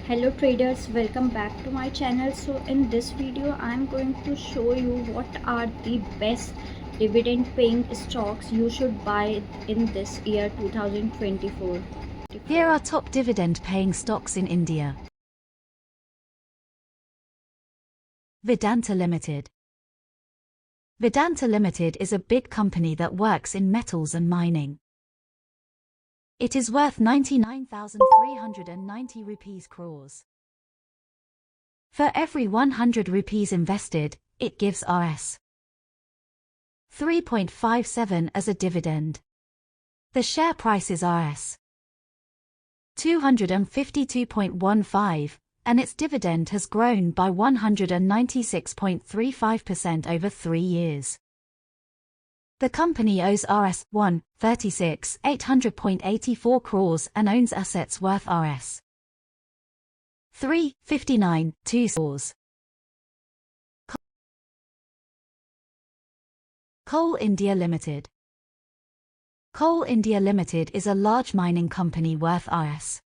Hello traders, welcome back to my channel. So in this video I'm going to show you what are the best dividend paying stocks you should buy in this year 2024. Here are top dividend paying stocks in India. Vedanta Limited. Vedanta Limited is a big company that works in metals and mining. It is worth 99,390 rupees crores. For every 100 rupees invested, it gives Rs 3.57 as a dividend. The share price is Rs 252.15, and its dividend has grown by 196.35% over 3 years. The company owes Rs 136,800.84 crores and owns assets worth Rs 359.2 crores. Coal India Limited. Coal India Limited is a large mining company worth Rs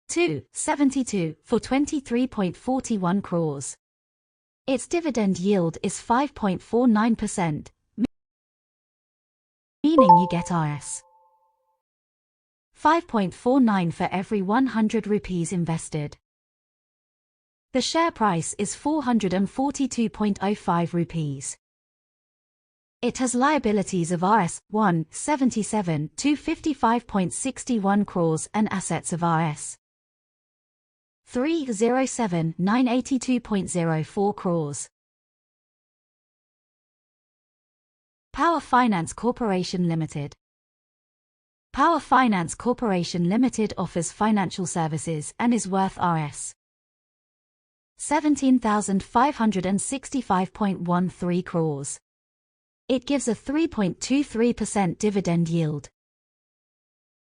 272 for 23.41 crores. Its dividend yield is 5.49%, meaning you get Rs 5.49 for every 100 rupees invested. The share price is 442.05 rupees. It has liabilities of Rs 177 to 55.61 crores and assets of Rs 307,982.04 crores. Power Finance Corporation Limited. Power Finance Corporation Limited offers financial services and is worth Rs 17,565.13 crores. It gives a 3.23% dividend yield.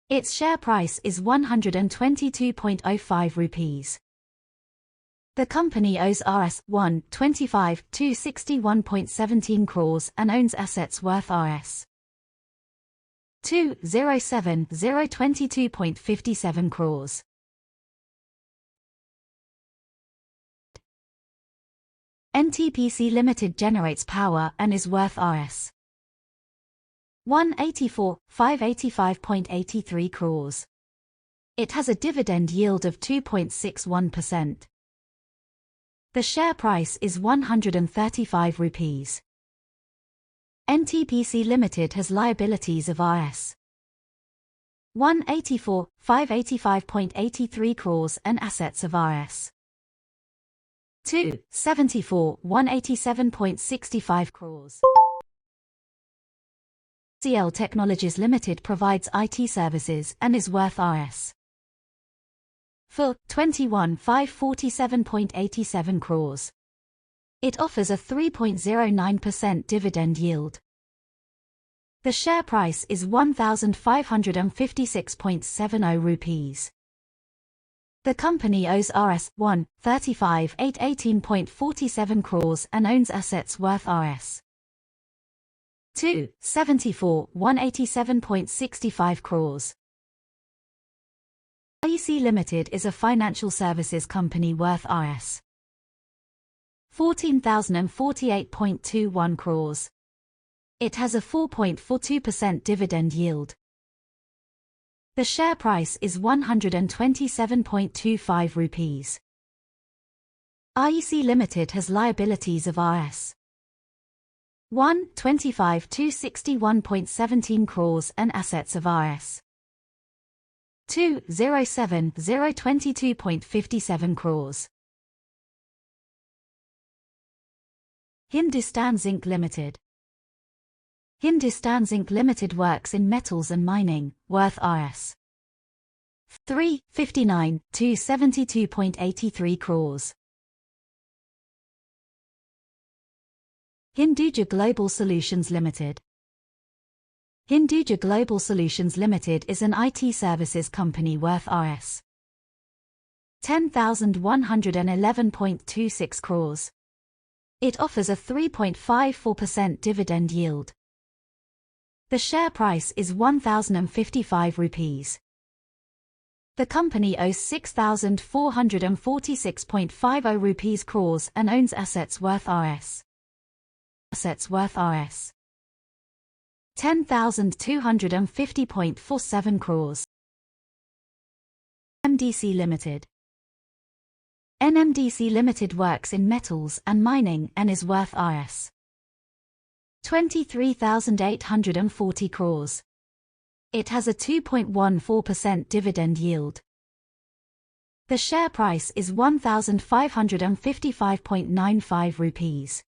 Its share price is 122.05 rupees. The company owes Rs 125 to 61.17 crores and owns assets worth Rs 207,022.57 crores. NTPC Limited generates power and is worth Rs 184,585.83 crores. It has a dividend yield of 2.61%. The share price is 135 rupees. NTPC Limited has liabilities of Rs 184,585.83 crores and assets of Rs 274,187.65 crores. CL Technologies Limited provides IT services and is worth Rs 21,547.87 crores. It offers a 3.09% dividend yield. The share price is 1,556.70 rupees. The company owes Rs 135,818.47 crores and owns assets worth Rs 274,187.65 crores. IEC Limited is a financial services company worth Rs 14,048.21 crores. It has a 4.42% dividend yield. The share price is 127.25 rupees. IEC Limited has liabilities of Rs 125 to 61.17 crores and assets of Rs 207,022.57 crores. Hindustan Zinc Limited. Hindustan Zinc Limited works in metals and mining, worth Rs 359 to 72.83 crores. Hinduja Global Solutions Limited. Hinduja Global Solutions Limited is an IT services company worth Rs 10,111.26 crores. It offers a 3.54% dividend yield. The share price is 1,055 rupees. The company owes 6,446.50 rupees crores and owns assets worth Rs. 10,250.47 crores. NMDC Limited. NMDC Limited works in metals and mining and is worth Rs. 23,840 crores. It has a 2.14% dividend yield. The share price is 1,555.95 rupees.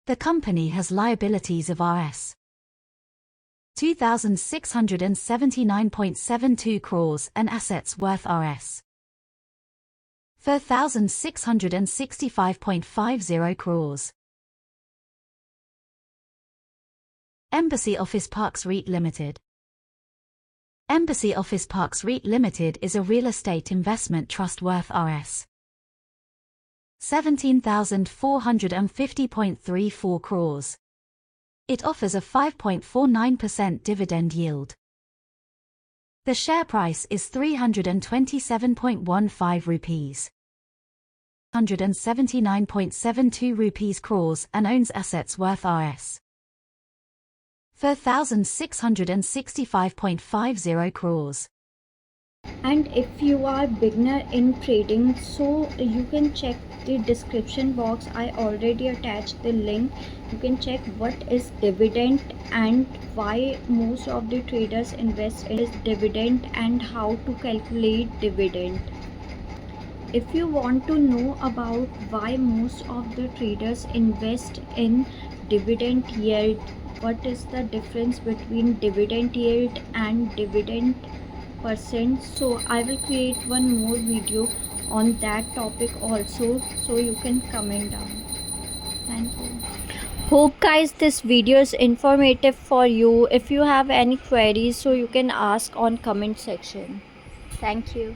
The company has liabilities of Rs. 2,679.72 crores and assets worth Rs. 4,665.50 crores. Embassy Office Parks REIT Limited. Embassy Office Parks REIT Limited is a real estate investment trust worth Rs. 17,450.34 crores. It offers a 5.49% dividend yield. The share price is 327.15 rupees. 179.72 rupees crores and owns assets worth Rs. 4,665.50 crores. And if you are beginner in trading, so you can check the description box. I already attached the link. You can check what is dividend and why most of the traders invest in dividend and how to calculate dividend. If you want to know about why most of the traders invest in dividend yield, what is the difference between dividend yield and dividend percent, so I will create one more video on that topic also, so you can comment down. Thank you. Hope guys this video is informative for you. If you have any queries, so you can ask on comment section. Thank you.